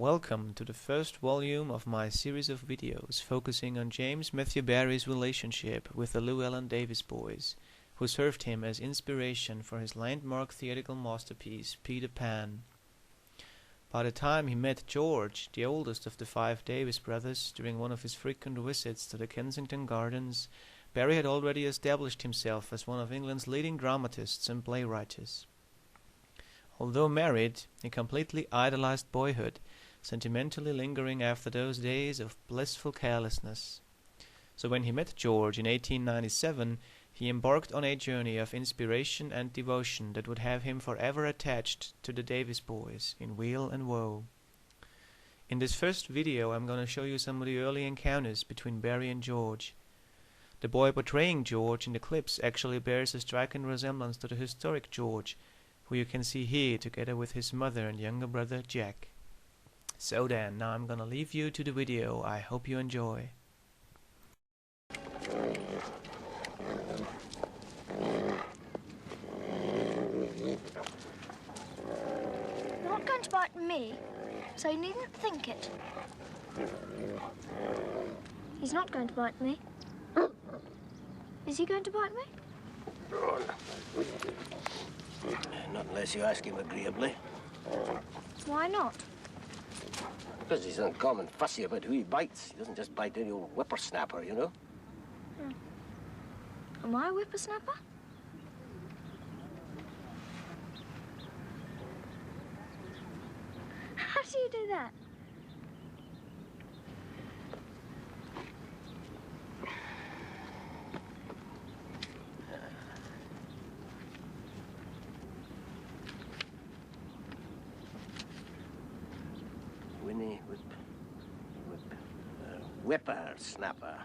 Welcome to the first volume of my series of videos focusing on James Matthew Barrie's relationship with the Llewellyn Davies boys, who served him as inspiration for his landmark theatrical masterpiece, Peter Pan. By the time he met George, the oldest of the five Davies brothers, during one of his frequent visits to the Kensington Gardens, Barrie had already established himself as one of England's leading dramatists and playwrights. Although married, he completely idolized boyhood, sentimentally lingering after those days of blissful carelessness. So when he met George in 1897, he embarked on a journey of inspiration and devotion that would have him forever attached to the Davies boys in weal and woe. In this first video, I'm going to show you some of the early encounters between Barrie and George. The boy portraying George in the clips actually bears a striking resemblance to the historic George, who you can see here together with his mother and younger brother Jack. So then, now I'm gonna leave you to the video. I hope you enjoy. You're not going to bite me, so you needn't think it. He's not going to bite me. Is he going to bite me? Not unless you ask him agreeably. Why not? Because he's uncommon fussy about who he bites. He doesn't just bite any old whippersnapper, you know. Am I a whippersnapper? How do you do that? Winnie whippersnapper.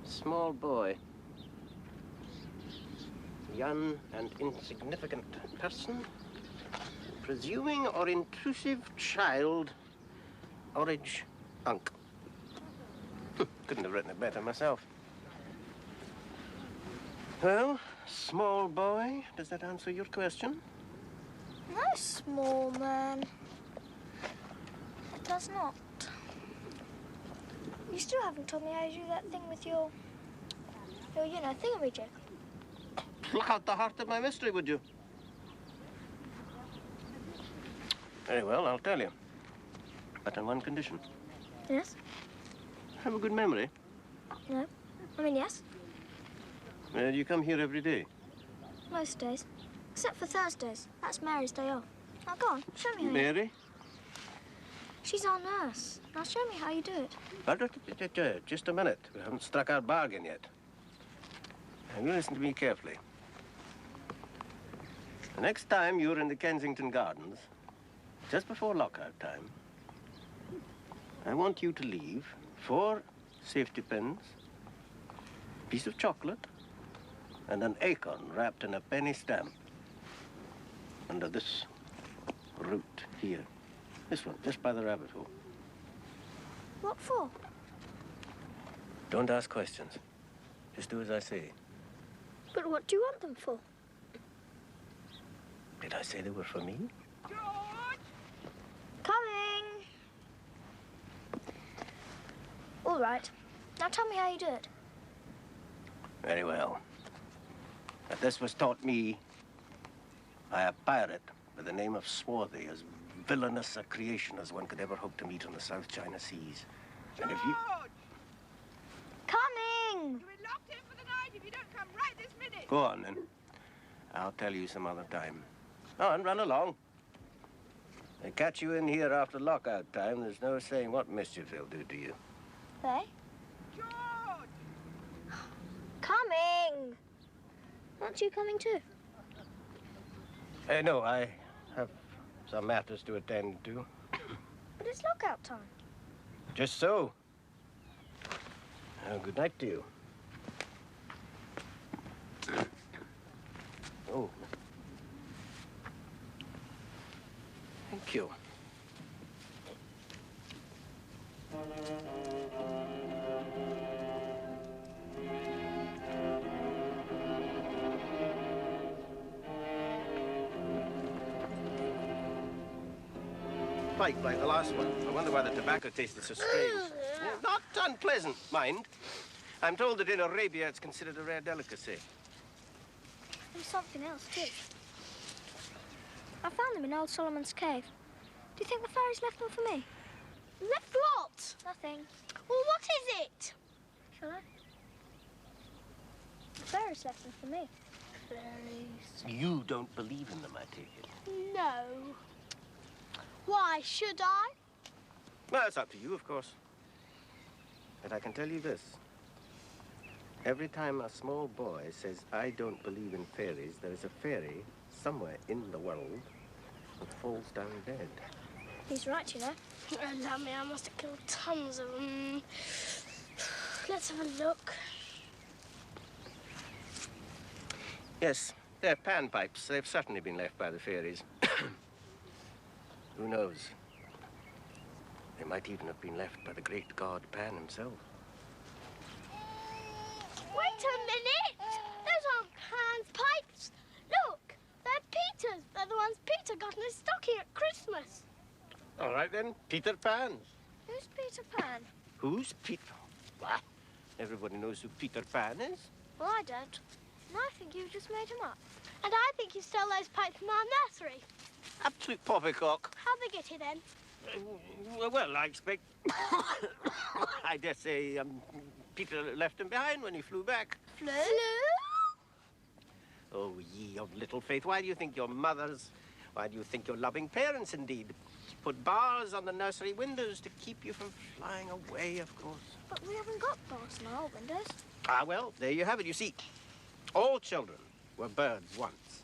Small boy. Young and insignificant person. Presuming or intrusive child. Orage unk. Couldn't have written it better myself. Well, small boy, does that answer your question? No, small man. It does not. You still haven't told me how you do that thing with your thingamajig. Pluck out the heart of my mystery, would you? Very well, I'll tell you. But on one condition. Yes? Have a good memory. No. I mean, yes. You come here every day? Most days. Except for Thursdays. That's Mary's day off. Now go on, show me how Mary? She's our nurse. Now show me how you do it. Just a minute. We haven't struck our bargain yet. Now, you listen to me carefully. The next time you're in the Kensington Gardens, just before lockout time, I want you to leave 4 safety pins, a piece of chocolate, and an acorn wrapped in a penny stamp under this root here. This one, just by the rabbit hole. What for? Don't ask questions. Just do as I say. But what do you want them for? Did I say they were for me? George! Coming! All right. Now tell me how you do it. Very well. If this was taught me by a pirate by the name of Swarthy, as villainous a creation as one could ever hope to meet on the South China Seas. And if you... Coming! You're locked in for the night if you don't come right this minute. Go on, then. I'll tell you some other time. Oh, and run along. They catch you in here after lockout time, there's no saying what mischief they'll do to you. They? George! Coming! Aren't you coming too? No, I have some matters to attend to. But it's lockout time. Just so. Good night to you. Oh. Thank you. pipe like the last one. I wonder why the tobacco tasted so strange. Not unpleasant, mind. I'm told that in Arabia it's considered a rare delicacy. There's something else, too. I found them in old Solomon's cave. Do you think the fairies left them for me? Left what? Nothing. Well, what is it? Shall I? The fairies left them for me. Fairies. You don't believe in them, I take it. No. Why should I? Well, it's up to you, of course. But I can tell you this. Every time a small boy says, I don't believe in fairies, there is a fairy somewhere in the world that falls down dead. He's right, you know. Oh, damn me, I must have killed tons of them. Let's have a look. Yes, they're panpipes. They've certainly been left by the fairies. Who knows? They might even have been left by the great god Pan himself. Wait a minute! Those aren't Pan's pipes. Look, they're Peter's. They're the ones Peter got in his stocking at Christmas. All right, then. Peter Pan's. Who's Peter Pan? Who's Peter? What? Everybody knows who Peter Pan is. Well, I don't. And I think you just made him up. And I think you stole those pipes from our nursery. Absolute poppycock. How'd they get here then? Well, I expect... I dare say Peter left him behind when he flew back. Flew? Oh, ye of little faith, why do you think your mothers, why do you think your loving parents, indeed, put bars on the nursery windows to keep you from flying away, of course? But we haven't got bars on our windows. Ah, well, there you have it. You see, all children were birds once.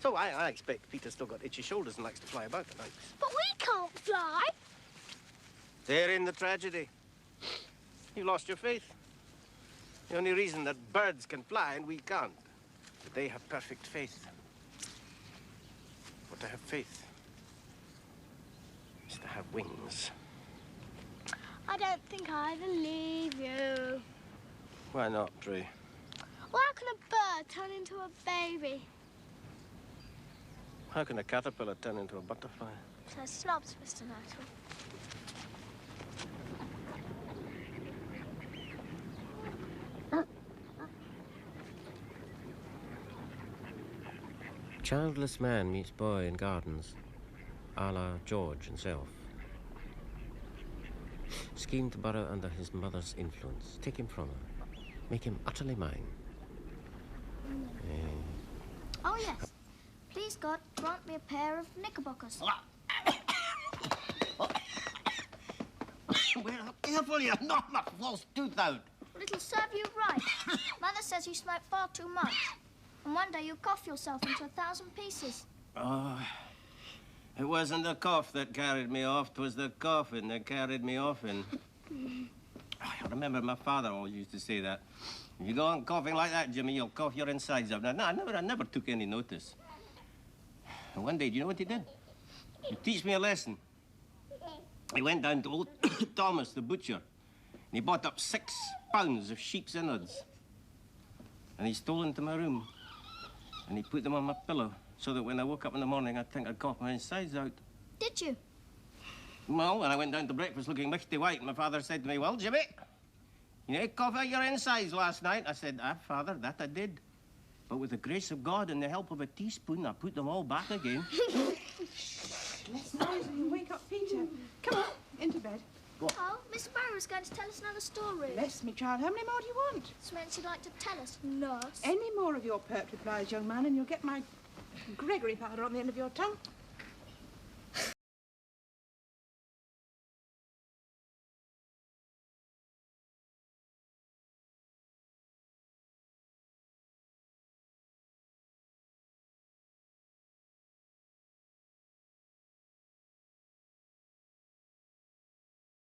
So I expect Peter's still got itchy shoulders and likes to fly about at night. But we can't fly. Therein the tragedy. You lost your faith. The only reason that birds can fly and we can't, that they have perfect faith. But to have faith is to have wings. I don't think I believe you. Why not, Tree? Well, how can a bird turn into a baby? How can a caterpillar turn into a butterfly? So slobs, Mr. Knightley. Childless man meets boy in gardens, a la George himself. Scheme to burrow under his mother's influence, take him from her, make him utterly mine. Oh, yes. Please, God, grant me a pair of knickerbockers. Well, careful, you knock my false tooth out. Well, it'll serve you right. Mother says you smoke far too much. And one day you'll cough yourself into 1,000 pieces. Oh, it wasn't the cough that carried me off, 'twas the coffin that carried me off in. I remember my father always used to say that. If you go on coughing like that, Jimmy, you'll cough your insides up. Now, I never took any notice. And one day, do you know what he did? He teach me a lesson. He went down to old Thomas, the butcher, and he bought up 6 pounds of sheep's innards. And he stole into my room, and he put them on my pillow, so that when I woke up in the morning, I'd think I'd coughed my insides out. Did you? Well, when I went down to breakfast looking mighty white, my father said to me, well, Jimmy, you didn't cough out your insides last night. I said, Father, that I did. But with the grace of God and the help of a teaspoon, I put them all back again. Let's noise and you wake up Peter. Come on, into bed. Oh, Mr. Barrie was going to tell us another story. Bless me, child. How many more do you want? Something you'd like to tell us, nurse. Any more of your pert replies, young man, and you'll get my Gregory powder on the end of your tongue.